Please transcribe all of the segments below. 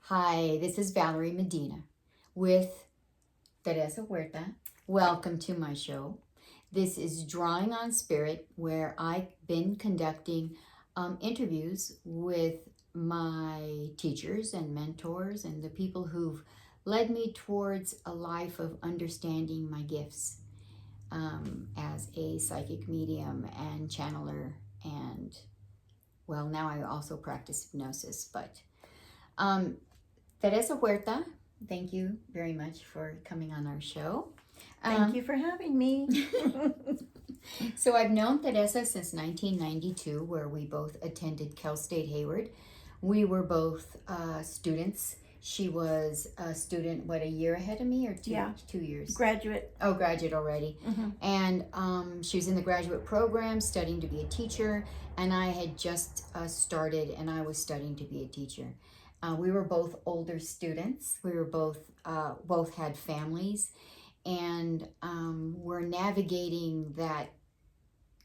Hi, this is Valerie Medina with Theresa Huerta. Welcome to my show. This is Drawing on Spirit, where I've been conducting interviews with my teachers and mentors and the people who've led me towards a life of understanding my gifts as a psychic medium and channeler. And well, now I also practice hypnosis, but Theresa Huerta, thank you very much for coming on our show. Thank you for having me. So I've known Theresa since 1992, where we both attended Cal State Hayward. We were both students. She was a student, a year ahead of me, or two? Yeah. 2 years? Graduate. Oh, graduate already. Mm-hmm. And she was in the graduate program studying to be a teacher, and I had just started and I was studying to be a teacher. We were both older students. We were both had families, and we're navigating that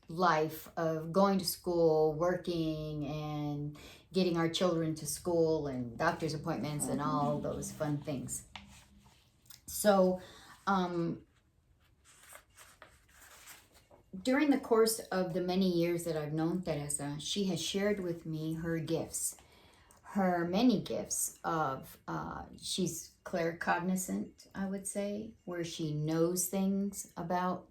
life of going to school, working, and getting our children to school and doctor's appointments and all those fun things. So during the course of the many years that I've known Theresa, she has shared with me her gifts, her many gifts of, she's claircognizant, I would say, where she knows things about,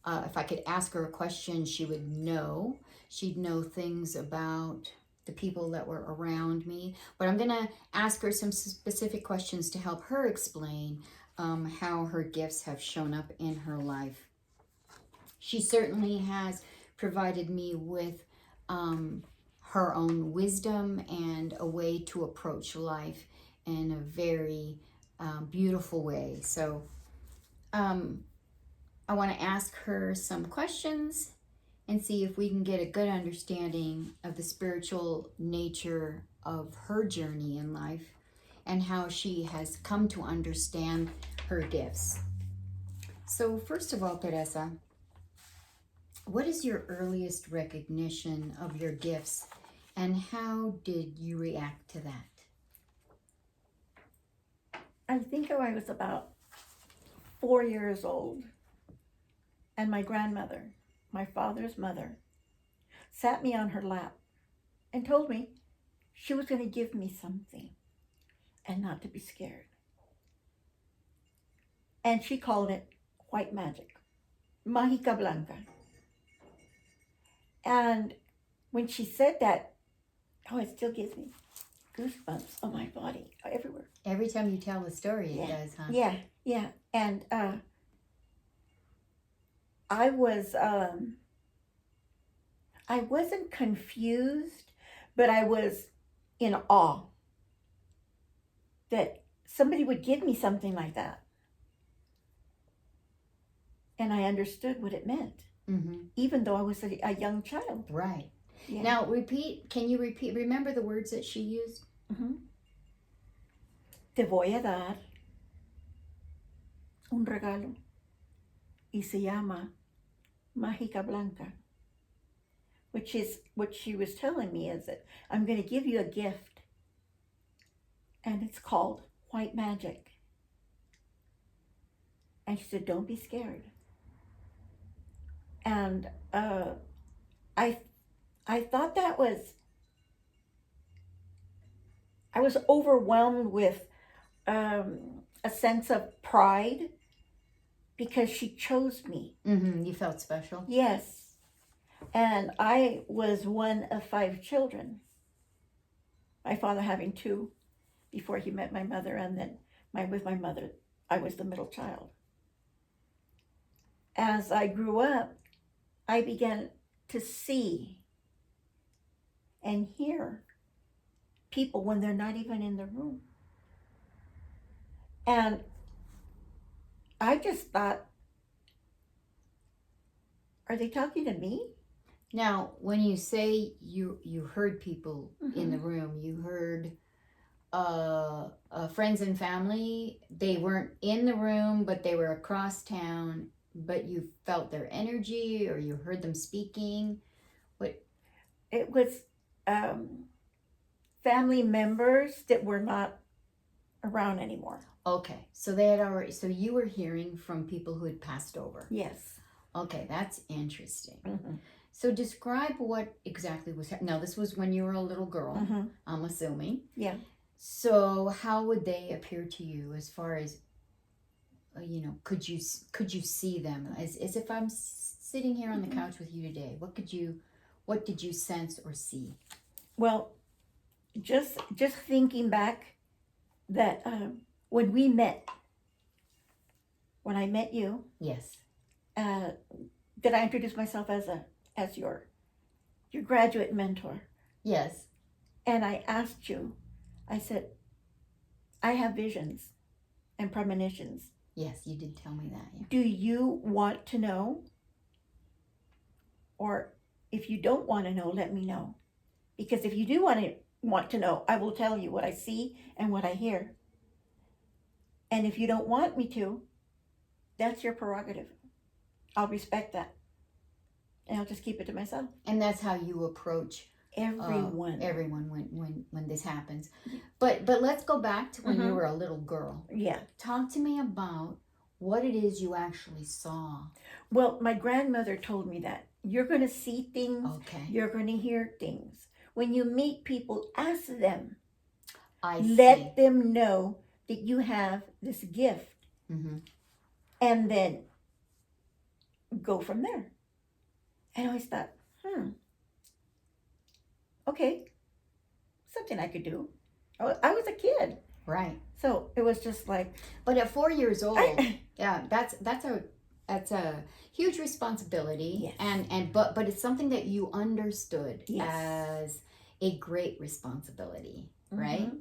if I could ask her a question, she would know. She'd know things about the people that were around me. But I'm going to ask her some specific questions to help her explain how her gifts have shown up in her life. She certainly has provided me with her own wisdom and a way to approach life in a very beautiful way. So I want to ask her some questions and see if we can get a good understanding of the spiritual nature of her journey in life and how she has come to understand her gifts. So first of all, Theresa, what is your earliest recognition of your gifts and how did you react to that? I think I was about 4 years old, and my grandmother, my father's mother, sat me on her lap and told me she was going to give me something and not to be scared. And she called it white magic, mágica blanca. And when she said that, it still gives me goosebumps on my body, everywhere. Every time you tell the story, it does, huh? Yeah. And I wasn't confused, but I was in awe that somebody would give me something like that. And I understood what it meant, even though I was a young child. Right. Yeah. Now, can you repeat, remember the words that she used? Te voy a dar un regalo y se llama mágica blanca, which is what she was telling me is that I'm going to give you a gift, and it's called white magic. And she said, don't be scared. And I thought that was, I was overwhelmed with a sense of pride because she chose me. You felt special? Yes. And I was one of 5 children. My father having 2 before he met my mother, and then with my mother, I was the middle child. As I grew up, I began to see and hear people when they're not even in the room. And I just thought, are they talking to me? Now, when you say you heard people in the room, you heard friends and family. They weren't in the room, but they were across town, but you felt their energy or you heard them speaking. What? It was family members that were not around anymore. Okay, so they had already, so you were hearing from people who had passed over. Yes. Okay, that's interesting. Mm-hmm. So describe what exactly was happening. Now, this was when you were a little girl, Mm-hmm. I'm assuming. Yeah. So how would they appear to you as far as, could you see them as if I'm sitting here on the couch with you today? What did you sense or see? Well, just thinking back that when we met, when I met you, Yes. did I introduce myself as your graduate mentor? Yes. And I asked you, I said, I have visions and premonitions. Yes, you did tell me that. Yeah. Do you want to know? Or if you don't want to know, let me know. Because if you do want to know, I will tell you what I see and what I hear. And if you don't want me to, that's your prerogative. I'll respect that. And I'll just keep it to myself. And that's how you approach Everyone. everyone when this happens. But let's go back to when you were a little girl. Yeah. Talk to me about what it is you actually saw. Well, my grandmother told me that you're going to see things. Okay. You're going to hear things. When you meet people, ask them. See. Let them know that you have this gift. Mm-hmm. And then go from there. And I always thought, okay, something I could do. I was a kid. Right. So it was just like. But at 4 years old, yeah, that's a huge responsibility. Yes. But it's something that you understood Yes. as a great responsibility, right?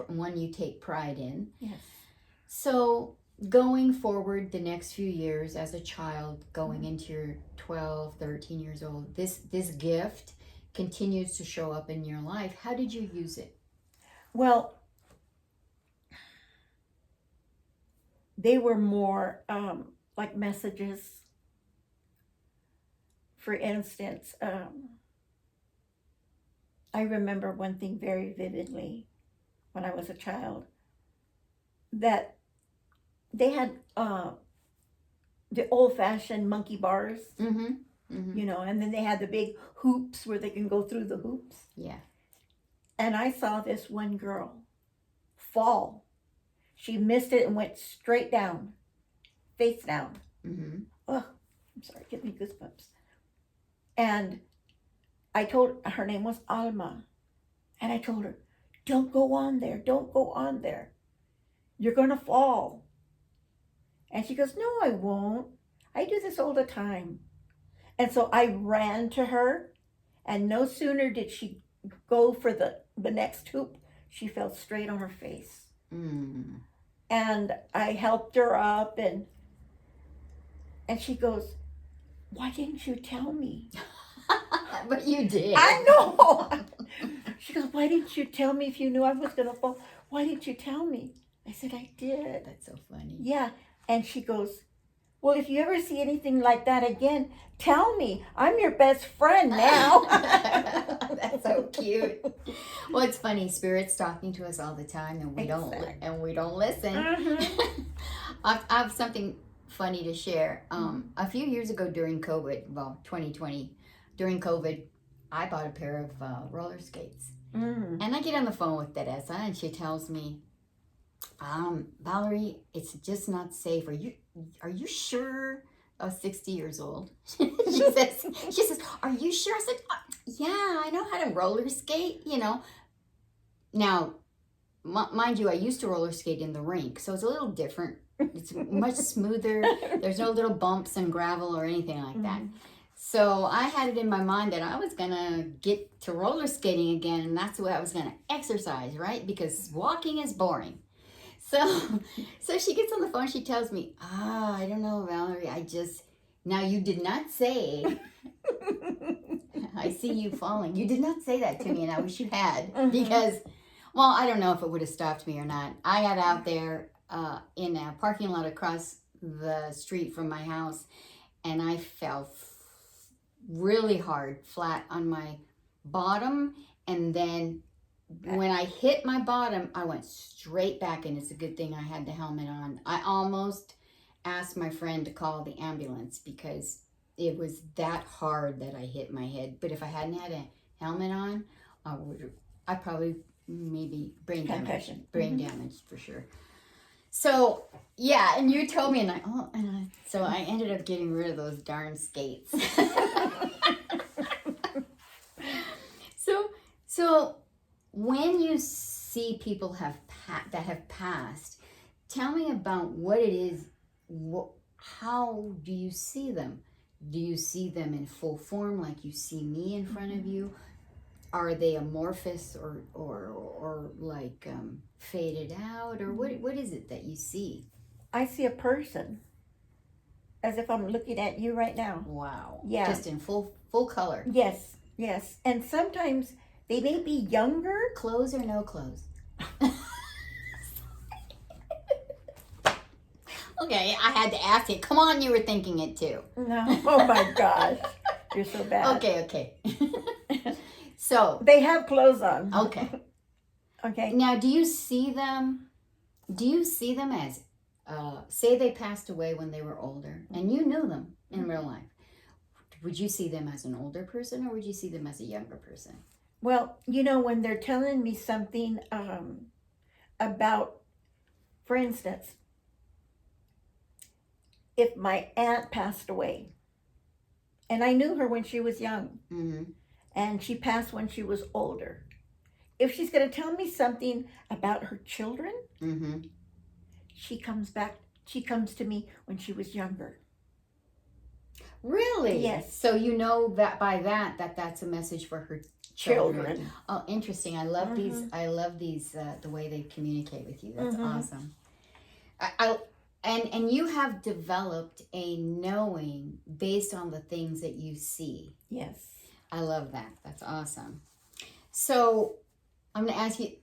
One you take pride in. Yes. So going forward the next few years as a child, going into your 12, 13 years old, this gift continues to show up in your life. How did you use it? Well, they were more like messages. For instance, I remember one thing very vividly when I was a child, that they had the old-fashioned monkey bars, and then they had the big hoops where they can go through the hoops. Yeah. And I saw this one girl fall. She missed it and went straight down, face down. Oh, I'm sorry, give me goosebumps. And I told her name was Alma. And I told her, don't go on there. Don't go on there. You're going to fall. And she goes, no, I won't. I do this all the time. And so I ran to her. And no sooner did she go for the next hoop, she fell straight on her face. And I helped her up. And she goes, why didn't you tell me? But you did. I know. She goes, why didn't you tell me if you knew I was going to fall? Why didn't you tell me? I said, I did. That's so funny. Yeah. And she goes, well, if you ever see anything like that again, tell me. I'm your best friend now. That's so cute. Well, it's funny. Spirit's talking to us all the time, and we don't listen. I have something funny to share. A few years ago during COVID, well, 2020, during COVID, I bought a pair of roller skates. And I get on the phone with Theresa, and she tells me, Valerie, it's just not safe. Are you sure? I was 60 years old. she says, are you sure? I said, yeah, I know how to roller skate, Now, mind you, I used to roller skate in the rink, so it's a little different. It's much smoother. There's no little bumps and gravel or anything like that. So I had it in my mind that I was going to get to roller skating again, and that's the way I was going to exercise, right? Because walking is boring. So she gets on the phone, she tells me, I don't know, Valerie, now you did not say, I see you falling. You did not say that to me, and I wish you had, because, well, I don't know if it would have stopped me or not. I got out there in a parking lot across the street from my house, and I fell really hard, flat on my bottom, and then when I hit my bottom, I went straight back, and it's a good thing I had the helmet on. I almost asked my friend to call the ambulance because it was that hard that I hit my head. But if I hadn't had a helmet on, I probably maybe brain Concussion. damage for sure. So yeah, and you told me, and so I ended up getting rid of those darn skates. So when you see people that have passed, tell me about what it is. How do you see them? Do you see them in full form, like you see me in front of you? Are they amorphous or like faded out, or what is it that you see? I see a person as if I'm looking at you right now. Wow. Yeah. Just in full color. Yes, yes. And sometimes they may be younger. Clothes or no clothes? Okay, I had to ask you. Come on, you were thinking it too. No. Oh my gosh. You're so bad. Okay. So. They have clothes on. Okay. Okay. Now, do you see them as, say they passed away when they were older and you knew them in real life? Would you see them as an older person, or would you see them as a younger person? Well, when they're telling me something about, for instance, if my aunt passed away, and I knew her when she was young, and she passed when she was older, if she's going to tell me something about her children, she comes to me when she was younger. Really? Yes. So you know that by that's a message for her children. Oh, interesting. I love these. I love these. The way they communicate with you. That's awesome. And you have developed a knowing based on the things that you see. Yes. I love that. That's awesome. So I'm going to ask you.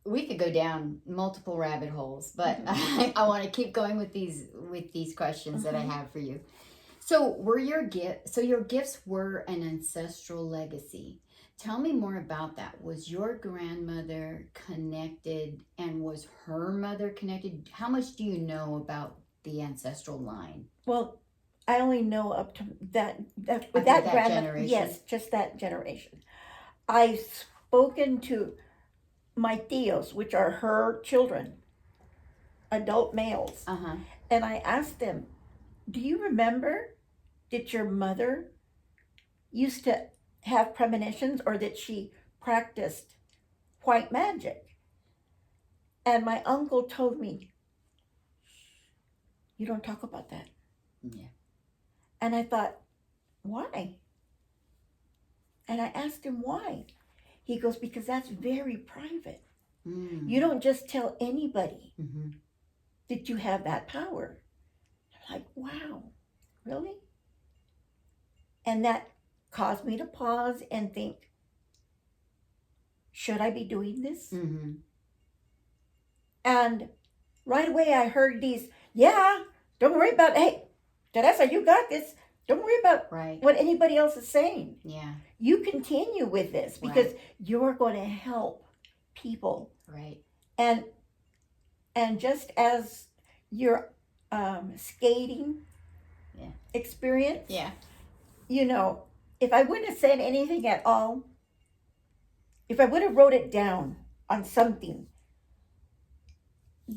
We could go down multiple rabbit holes, but I want to keep going with these questions that I have for you. So your gifts were an ancestral legacy. Tell me more about that. Was your grandmother connected, and was her mother connected? How much do you know about the ancestral line? Well, I only know up to that generation. Yes, just that generation. I've spoken to my tios, which are her children, adult males, and I asked them, "Do you remember? Did your mother used to have premonitions, or that she practiced white magic?" And my uncle told me, "You don't talk about that." Yeah. And I thought, why? And I asked him why. He goes, "Because that's very private. You don't just tell anybody that you have that power." I'm like, wow, really? And that caused me to pause and think, should I be doing this? And right away I heard these, don't worry about, hey, Teresa, you got this. Don't worry about what anybody else is saying. Yeah. You continue with this because you're going to help people. Right. And just as your skating experience, if I wouldn't have said anything at all, if I would have wrote it down on something,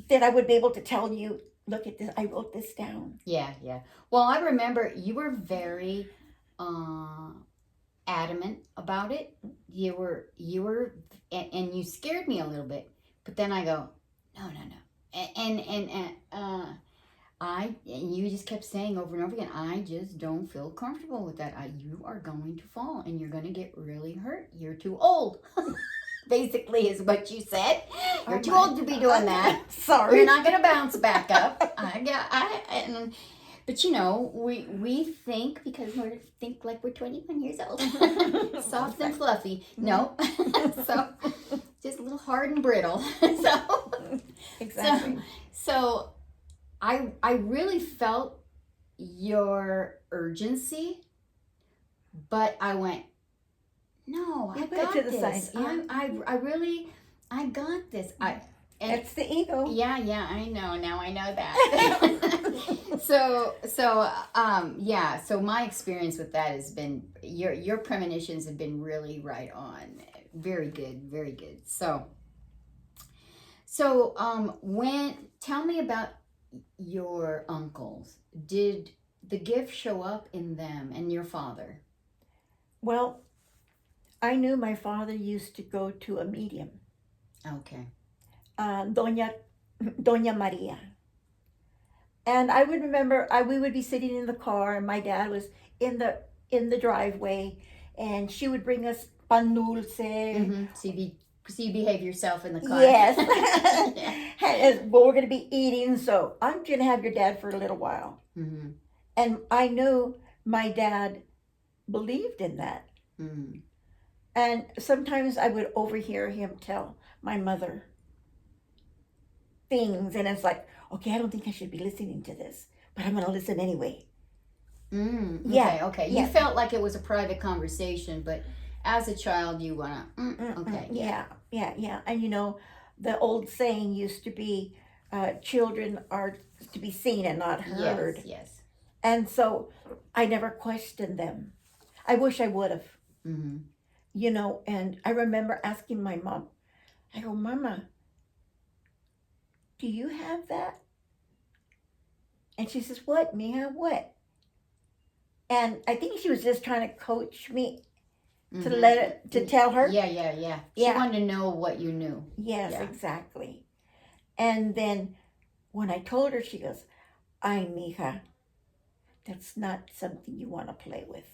then I would be able to tell you, look at this, I wrote this down. Yeah. Well, I remember you were very adamant about it. You were, and you scared me a little bit. But then I go, no. And you just kept saying over and over again, I just don't feel comfortable with that. You are going to fall and you're going to get really hurt. You're too old. Basically is what you said. You're too old to be doing that. Sorry. You're not going to bounce back up. But we think, because we think like we're 21 years old. Soft and fluffy. No. So just a little hard and brittle. Exactly. So I really felt your urgency, but I went, no, You I put it got to the this. side, yeah. I really, I got this. And It's the ego. yeah, I know. Now I know that. So my experience with that has been your premonitions have been really right on. Very good, very good. When tell me about your uncles. Did the gift show up in them and your father? Well, I knew my father used to go to a medium, Okay. Doña Maria. And I would remember we would be sitting in the car and my dad was in the driveway and she would bring us pan dulce. Mm-hmm. So you behave yourself in the car. Yes. Yeah. Well, we're going to be eating, so I'm going to have your dad for a little while. Mm-hmm. And I knew my dad believed in that. Mm-hmm. And sometimes I would overhear him tell my mother things, and it's like, okay, I don't think I should be listening to this, but I'm going to listen anyway. Okay. You felt like it was a private conversation, but as a child, you wanna. Okay. Yeah. And the old saying used to be, children are to be seen and not heard. Yes. And so I never questioned them. I wish I would have. Mm-hmm. And I remember asking my mom, I go, Mama, do you have that? And she says, what, Mia? What? And I think she was just trying to coach me to tell her. Yeah. She wanted to know what you knew. Yes, Yeah. exactly. And then when I told her, she goes, ay, mija, that's not something you want to play with.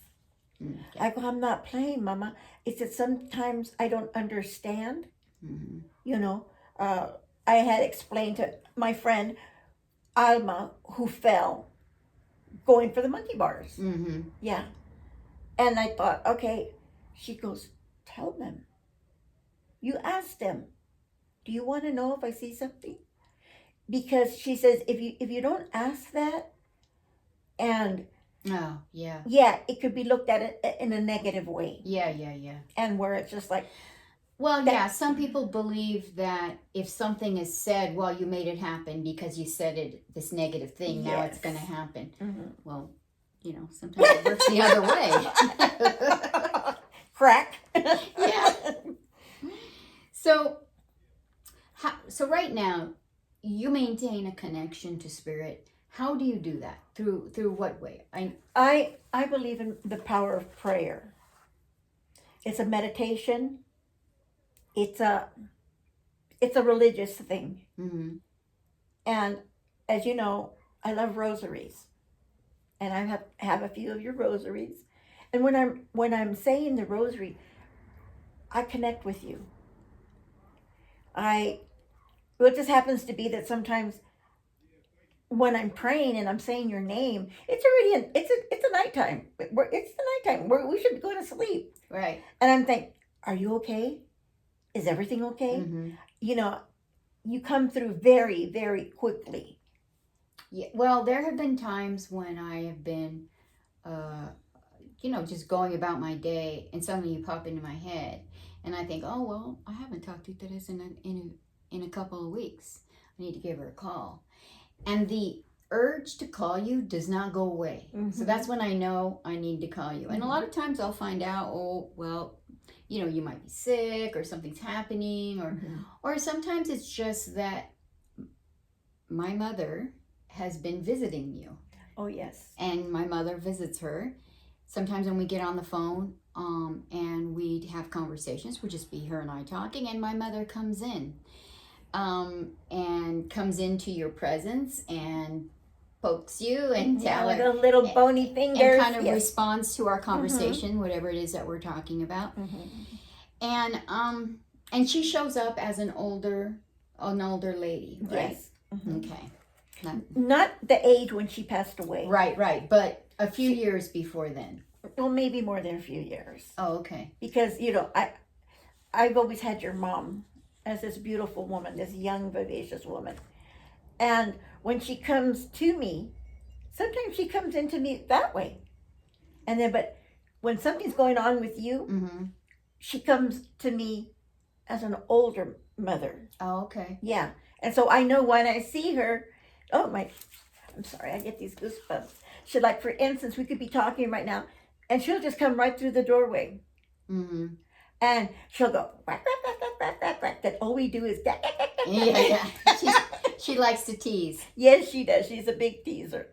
Okay. I go, I'm not playing, Mama. It's that sometimes I don't understand. Mm-hmm. I had explained to my friend Alma who fell going for the monkey bars. Mm-hmm. Yeah. And I thought, okay. She goes, tell them. You ask them. Do you want to know if I see something? Because she says if you don't ask that, and oh yeah, it could be looked at in a negative way. Yeah. And where it's just like, well, yeah, some people believe that if something is said, well, you made it happen because you said it, this negative thing, now it's going to happen. Mm-hmm. Well, sometimes it works the other way. Crack. Yeah. So right now, you maintain a connection to spirit. How do you do that? Through what way? I believe in the power of prayer. It's a meditation. It's a religious thing. Mm-hmm. And as you know, I love rosaries. And I have a few of your rosaries. And when I'm saying the rosary, I connect with you. It just happens to be that sometimes when I'm praying and I'm saying your name, it's already it's a nighttime. It's the nighttime. We should be going to sleep. Right. And I'm thinking, are you okay? Is everything okay? Mm-hmm. You come through very, very quickly. Yeah. Well, there have been times when I have been, just going about my day, and suddenly you pop into my head, and I think, oh well, I haven't talked to Theresa in a couple of weeks. I need to give her a call, and the urge to call you does not go away. Mm-hmm. So that's when I know I need to call you. Mm-hmm. And a lot of times I'll find out, oh well, you might be sick or something's happening, or sometimes it's just that my mother has been visiting you. Oh yes. And my mother visits her. Sometimes when we get on the phone, and we have conversations, we'll just be her and I talking, and my mother comes in, and comes into your presence and pokes you and with a little bony fingers, and kind of responds to our conversation, whatever it is that we're talking about. And she shows up as an older lady, right? Yes. Okay. Not the age when she passed away. Right. But a few years before then. Well, maybe more than a few years. Oh, okay. Because, I've always had your mom as this beautiful woman, this young, vivacious woman. And when she comes to me, sometimes she comes into me that way. And then, but when something's going on with you, she comes to me as an older mother. Oh, okay. Yeah. And so I know when I see her, oh my, I'm sorry, I get these goosebumps. She, like, for instance, we could be talking right now, and she'll just come right through the doorway. Mm-hmm. And she'll go, quack, quack, quack, quack, quack, quack, quack. That all we do is quack, quack, quack, quack, Yeah, quack. yeah. She likes to tease. Yes, she does. She's a big teaser.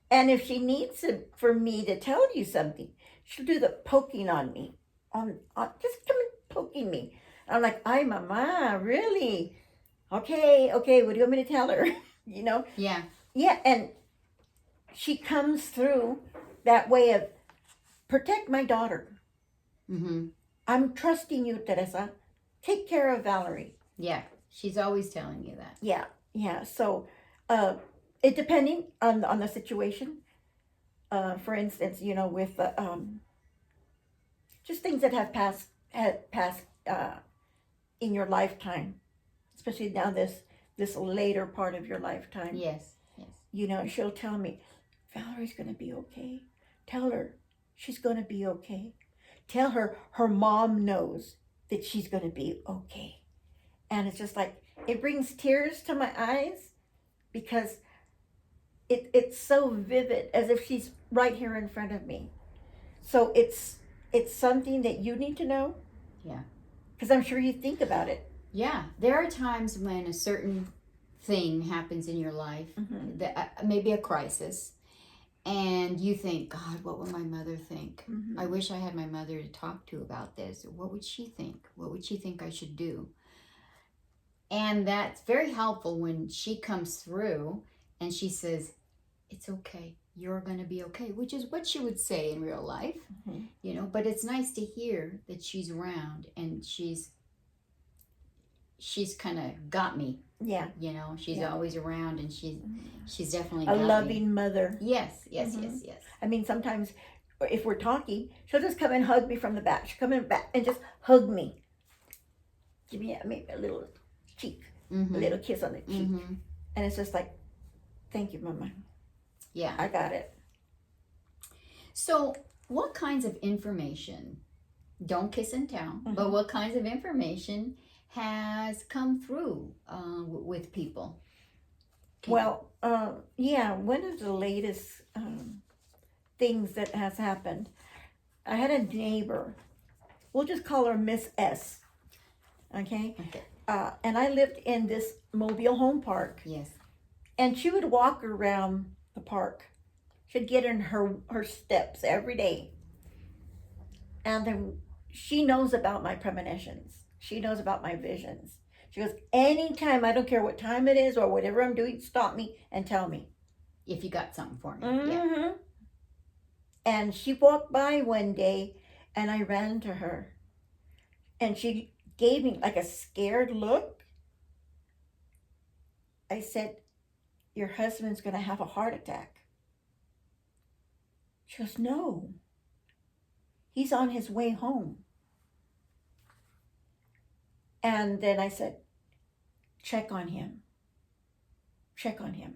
And if she needs for me to tell you something, she'll do the poking on me. Just come and poking me. I'm like, ay, mama, really? Okay, okay, what do you want me to tell her? You know? Yeah. Yeah, and she comes through that way of protect my daughter. Mm-hmm. I'm trusting you, Teresa. Take care of Valerie. Yeah. She's always telling you that. Yeah, yeah. So, it depending on the situation. For instance, you know, with just things that had passed in your lifetime, especially now this later part of your lifetime. Yes. Yes. You know, she'll tell me, Valerie's gonna be okay. Tell her she's gonna be okay. Tell her her mom knows that she's gonna be okay. And it's just like it brings tears to my eyes because it's so vivid, as if she's right here in front of me. So it's something that you need to know. Yeah. Because I'm sure you think about it. Yeah. There are times when a certain thing happens in your life, Mm-hmm. that maybe a crisis, and you think, God, what will my mother think? Mm-hmm. I wish I had my mother to talk to about this. What would she think? What would she think I should do? And that's very helpful when she comes through and she says, it's okay. You're going to be okay, which is what she would say in real life, Mm-hmm. you know, but it's nice to hear that she's around and she's kind of got me, Yeah. you know, she's Yeah. always around and she's definitely A got loving me. mother. Yes, yes, Mhm. yes, yes. I mean, sometimes if we're talking, she'll just come and hug me from the back. She'll come in back and just hug me. Give me maybe a little cheek, Mm-hmm. a little kiss on the cheek. Mm-hmm. And it's just like, thank you, Mama. Yeah. I got it. So, what kinds of information, don't kiss and tell, but Mhm. what kinds of information has come through with people? Well, yeah, one of the latest things that has happened, I had a neighbor. We'll just call her Miss S. Okay? Okay. And I lived in this mobile home park. Yes. And she would walk around the park. She'd get in her steps every day. And then she knows about my premonitions. She knows about my visions. She goes, anytime, I don't care what time it is or whatever I'm doing, stop me and tell me. If you got something for me. Mm-hmm. Yeah. And she walked by one day and I ran to her. And she gave me like a scared look. I said, your husband's going to have a heart attack. She goes, no. He's on his way home. And then I said, check on him. Check on him.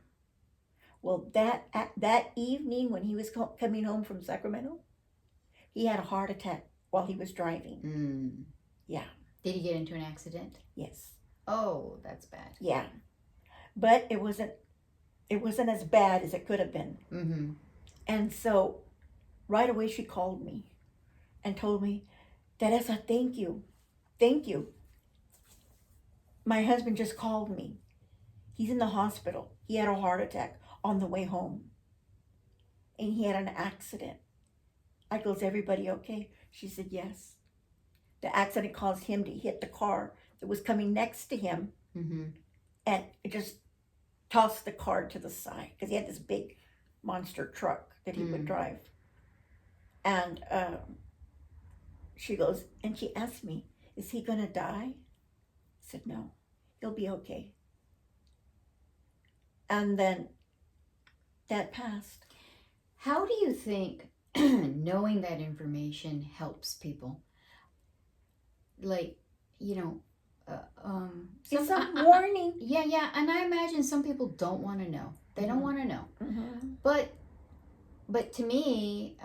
Well, that evening when he was coming home from Sacramento, he had a heart attack while he was driving. Mm. Yeah. Did he get into an accident? Yes. Oh, that's bad. Yeah. But it wasn't as bad as it could have been. Mm-hmm. And so right away she called me and told me, Teresa, thank you. Thank you. My husband just called me. He's in the hospital. He had a heart attack on the way home. And he had an accident. I goes, everybody okay? She said, yes. The accident caused him to hit the car that was coming next to him. Mm-hmm. And it just tossed the car to the side because he had this big monster truck that he would drive. And she goes, and she asked me, is he going to die? I said, no, he'll be okay. And then that passed. How do you think knowing that information helps people? Like, you know, It's a warning. Yeah, and I imagine some people don't want to know. They don't want to know. Mm-hmm. But to me,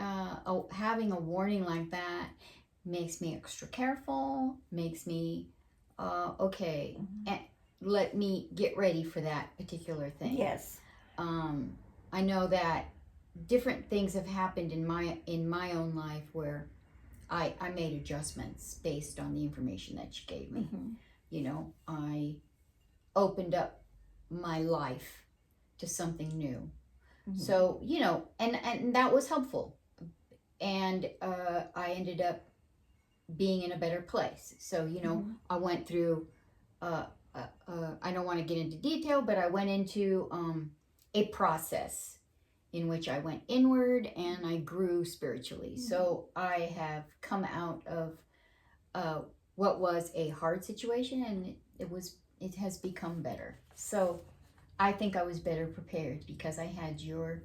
having a warning like that makes me extra careful, makes me, okay, and let me get ready for that particular thing. Yes. I know that different things have happened in my own life where I made adjustments based on the information that she gave me. You know, I opened up my life to something new. So, you know, and that was helpful. And I ended up being in a better place. So, you know, I went through, I don't want to get into detail, but I went into a process in which I went inward and I grew spiritually. So I have come out of what was a hard situation, and it has become better. So I think I was better prepared because I had your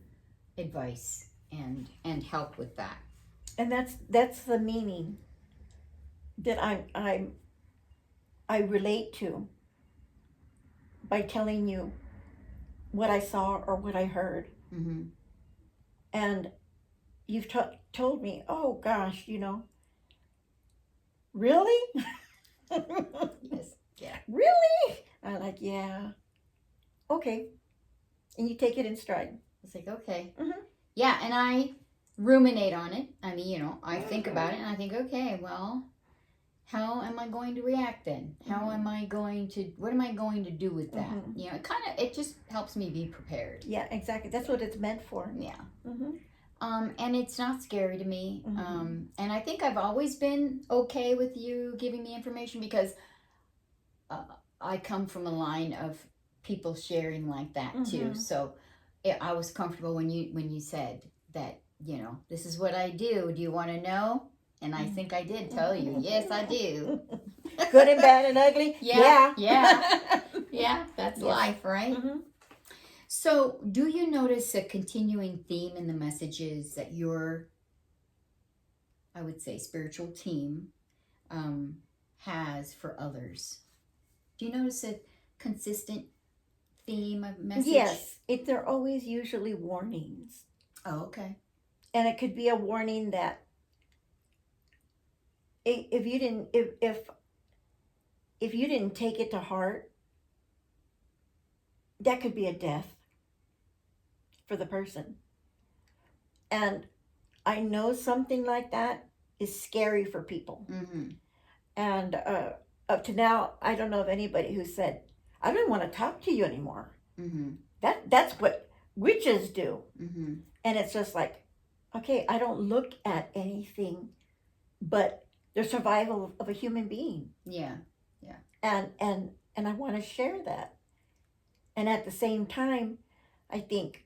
advice and help with that. And that's the meaning that I relate to by telling you what I saw or what I heard. And you've told me, oh gosh, you know, really? Yes. Yeah. Really? I'm like, yeah. Okay. And you take it in stride. It's like, okay. Yeah, and I ruminate on it. I mean, you know, I think about it and I think, okay, well, how am I going to react then? How am I going to, what am I going to do with that? You know, it just helps me be prepared. Yeah, exactly. That's what it's meant for. Yeah. And it's not scary to me. And I think I've always been okay with you giving me information because I come from a line of people sharing like that too. So I was comfortable when you said that, you know, this is what I do. Do you want to know? And I think I did tell you. Yes, I do. Good and bad and ugly? Yeah. Yeah, that's life, right? So, do you notice a continuing theme in the messages that your, I would say, spiritual team has for others? Do you notice a consistent theme of message? Yes, they're always usually warnings. Oh, okay. And it could be a warning that if you didn't take it to heart, that could be a death for the person. And I know something like that is scary for people. And up to now, I don't know of anybody who said, I don't want to talk to you anymore. That's what witches do. And it's just like, okay, I don't look at anything but the survival of a human being. Yeah. And I want to share that. And at the same time, I think,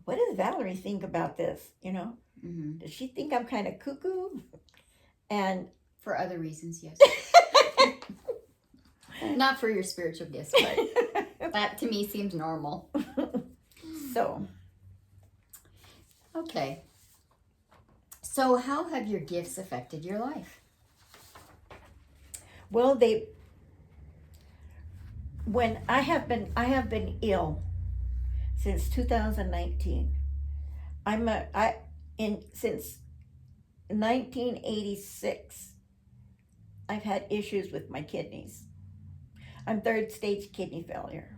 what does Valerie think about this? You know, does she think I'm kind of cuckoo? And for other reasons, yes. Not for your spiritual gifts, but that to me seems normal. So, okay. So, how have your gifts affected your life? Well, I have been ill since 2019. Since 1986, I've had issues with my kidneys. I'm third stage kidney failure.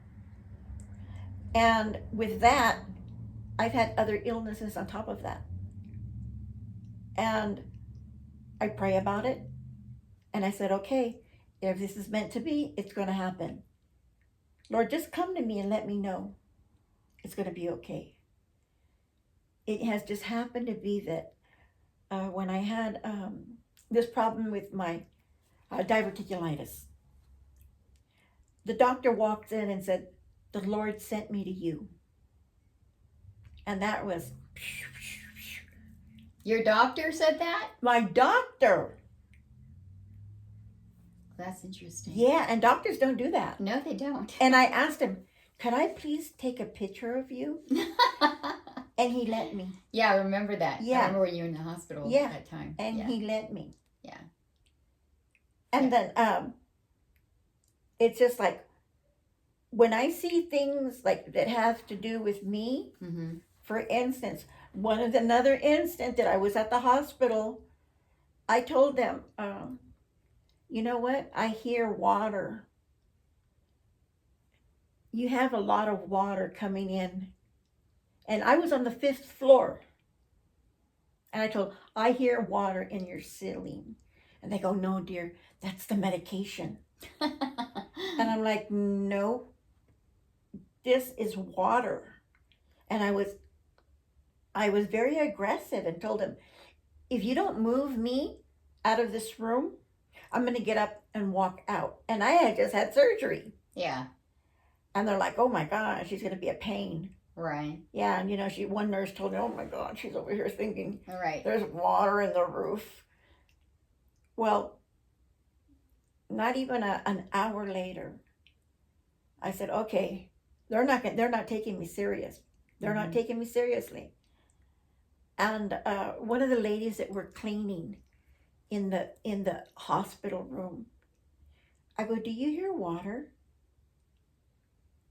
And with that, I've had other illnesses on top of that. And I pray about it. And I said, okay, if this is meant to be, it's going to happen. Lord, just come to me and let me know it's going to be okay. It has just happened to be that when I had this problem with my diverticulitis, the doctor walked in and said, the Lord sent me to you. And that was... Your doctor said that? My doctor. That's interesting. Yeah, and doctors don't do that. No, they don't. And I asked him, could I please take a picture of you? And he let me. Yeah, I remember that. Yeah. I remember when you were in the hospital at that time. And he let me. Yeah. And then it's just like, when I see things like that have to do with me, for instance, another instant that I was at the hospital I told them, you know what? I hear water. You have a lot of water coming in. And I was on the 5th floor. And I told, I hear water in your ceiling. And they go, no, dear, that's the medication. And I'm like, no, this is water. And I was very aggressive and told him, if you don't move me out of this room, I'm going to get up and walk out. And I had just had surgery. Yeah. And they're like, oh my gosh, she's going to be a pain. Right. Yeah, and one nurse told me, oh my God, she's over here thinking Right. there's water in the roof. Well, not even an hour later, I said, okay, they're not taking me serious. They're not taking me seriously. And one of the ladies that were cleaning in the hospital room, I go, do you hear water?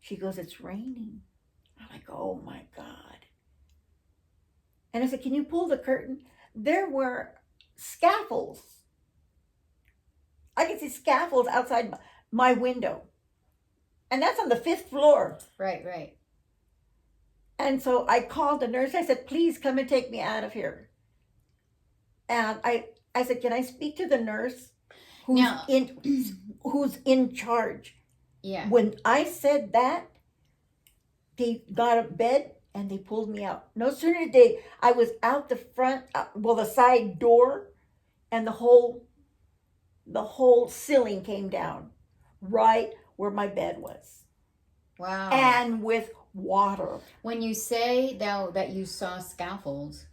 She goes, it's raining. I'm like, oh my God. And I said, can you pull the curtain? There were scaffolds. I could see scaffolds outside my window. And that's on the 5th floor. Right, right. And so I called the nurse. I said, please come and take me out of here. And I said, can I speak to the nurse who's in charge? Yeah. When I said that, they got a bed and they pulled me out. No sooner did I was out the front, the side door, and the whole ceiling came down right where my bed was. Wow. And with water. When you say though that you saw scaffolds,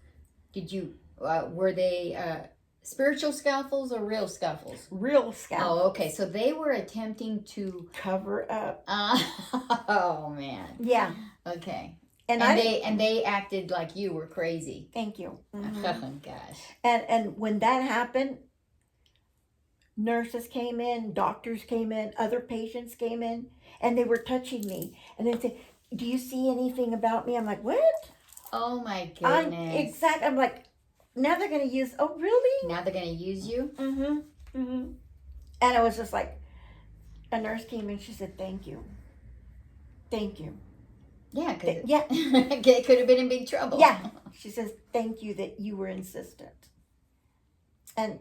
did you were they spiritual scaffolds or real scaffolds? Real scaffolds. Oh, okay. So they were attempting to cover up. Oh man. Yeah. Okay. And they acted like you were crazy. Thank you. Mm-hmm. Oh gosh. And when that happened, nurses came in, doctors came in, other patients came in, and they were touching me. And they said, do you see anything about me? I'm like, what? Oh my goodness. I'm like, now they're going to use, oh really? Now they're going to use you? Mm-hmm. Mm-hmm. And I was just like, a nurse came in, she said, thank you. Thank you. Yeah, yeah. It could have been in big trouble. Yeah. She says, thank you that you were insistent. And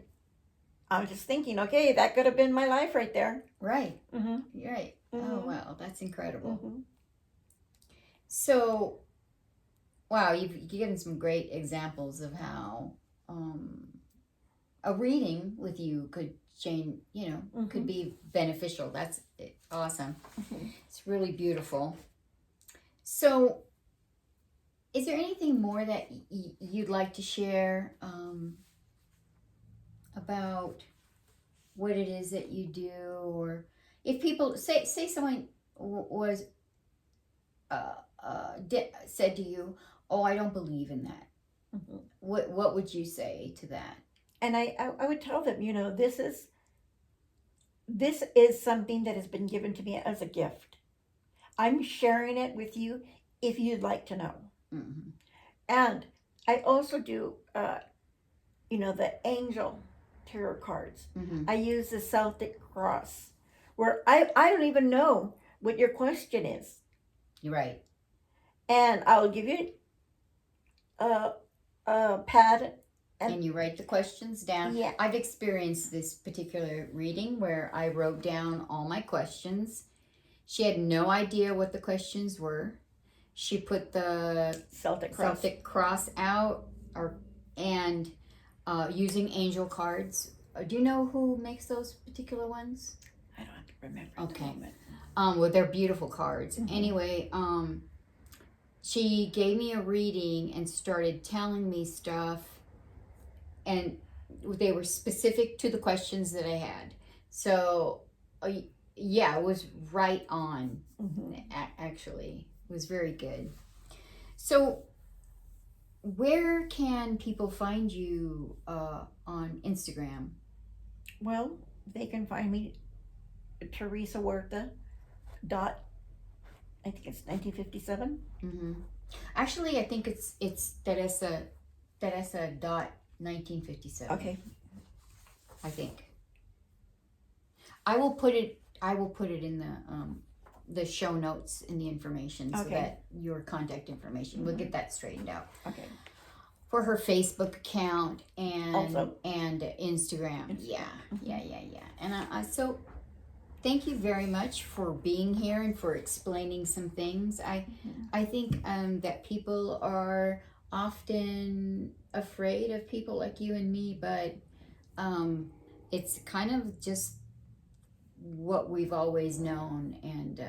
I was just thinking, okay, that could have been my life right there. Right. Mm-hmm. You're right. Mm-hmm. Oh, wow. That's incredible. Mm-hmm. So, wow, you've given some great examples of how a reading with you could change, could be beneficial. That's awesome. Mm-hmm. It's really beautiful. So, is there anything more that you'd like to share about what it is that you do, or if people say someone was said to you, "Oh, I don't believe in that." Mm-hmm. What would you say to that? And I would tell them, this is something that has been given to me as a gift. I'm sharing it with you if you'd like to know. Mm-hmm. And I also do, the angel tarot cards. Mm-hmm. I use the Celtic cross, where I don't even know what your question is. You're right. And I'll give you a pad. And you write the questions down. Yeah. I've experienced this particular reading where I wrote down all my questions. She had no idea what the questions were. She put the Celtic cross out, and using angel cards. Do you know who makes those particular ones? I don't have to remember. Okay. Well, they're beautiful cards. Mm-hmm. Anyway, she gave me a reading and started telling me stuff, and they were specific to the questions that I had. So, yeah, it was right on. Mm-hmm. Actually, it was very good. So, where can people find you on Instagram? Well, they can find me Theresa Huerta I think it's 1957. Mm-hmm. Actually, I think it's Theresa dot 1957. Okay. I think. I will put it in the show notes in the information so Okay. that your contact information. We'll get that straightened out. Okay. For her Facebook account Also. and Instagram. Yeah. And so thank you very much for being here and for explaining some things. I think that people are often afraid of people like you and me, but it's kind of just what we've always known, and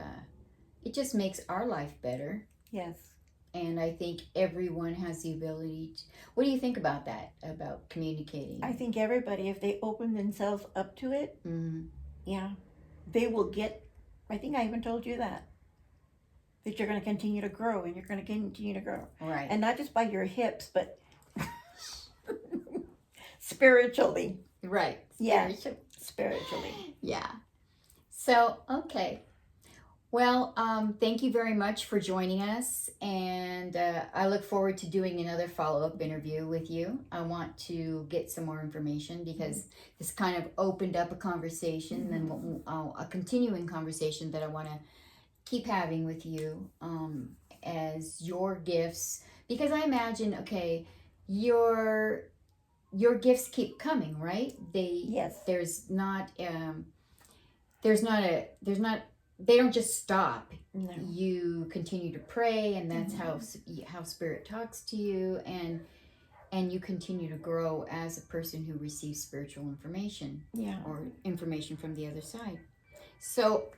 it just makes our life better. Yes. And I think everyone has the ability to, what do you think about that, about communicating? I think everybody, if they open themselves up to it, yeah, they will get, I think I even told you that you're going to continue to grow, and you're going to continue to grow. Right. And not just by your hips, but spiritually. Right. Yeah. Spiritually. Yeah. So, okay. Well, thank you very much for joining us, and I look forward to doing another follow-up interview with you. I want to get some more information because this kind of opened up a conversation, and a continuing conversation that I want to keep having with you as your gifts, because I imagine, okay, your gifts keep coming, right? Yes. They don't just stop. No. You continue to pray, and that's how Spirit talks to you, and you continue to grow as a person who receives spiritual information, or information from the other side. So,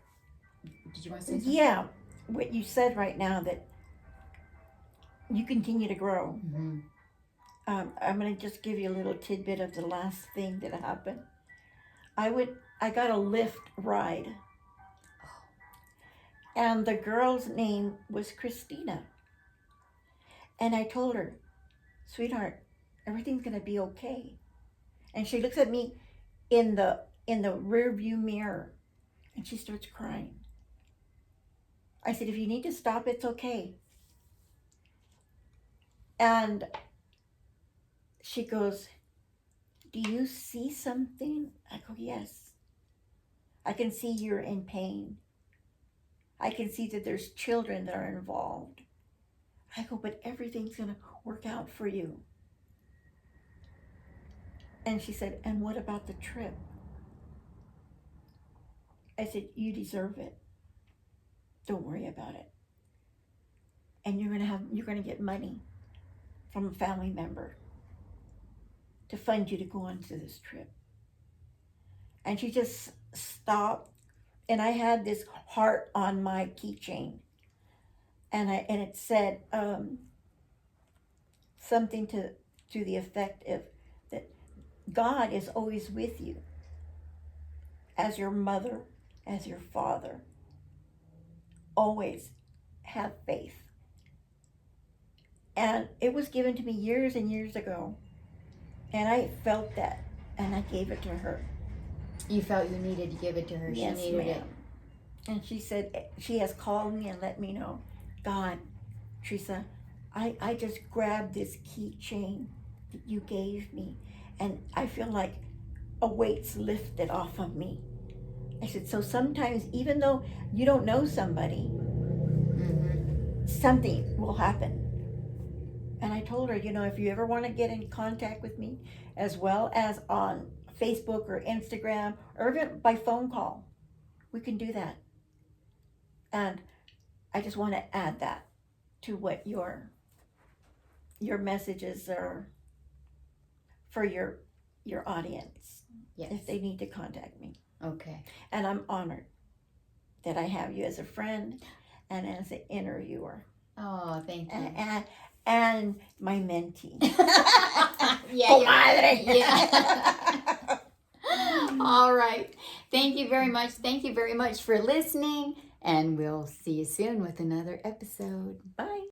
did you want to say something? Yeah, what you said right now, that you continue to grow. Mm-hmm. I'm going to just give you a little tidbit of the last thing that happened. I got a Lyft ride. And the girl's name was Christina. And I told her, sweetheart, everything's going to be okay. And she looks at me in the rear view mirror, and she starts crying. I said, if you need to stop, it's okay. And she goes, do you see something? I go, yes. I can see you're in pain. I can see that there's children that are involved. I go, but everything's going to work out for you. And she said, and what about the trip? I said, you deserve it. Don't worry about it. And you're going to get money from a family member to fund you to go on to this trip. And she just stopped. And I had this heart on my keychain, and it said something to the effect of that God is always with you, as your mother, as your father. Always have faith. And it was given to me years and years ago, and I felt that, and I gave it to her. You felt you needed to give it to her. Yes, she needed it. And she said, she has called me and let me know, God, Theresa, I just grabbed this keychain that you gave me, and I feel like a weight's lifted off of me. I said, so sometimes, even though you don't know somebody, something will happen. And I told her, if you ever want to get in contact with me, as well as on Facebook or Instagram, or even by phone call, we can do that. And I just want to add that to what your messages are for your audience. Yes. If they need to contact me. Okay. And I'm honored that I have you as a friend and as an interviewer. Oh, thank you. And my mentee. Yeah. All right. Thank you very much. Thank you very much for listening. And we'll see you soon with another episode. Bye.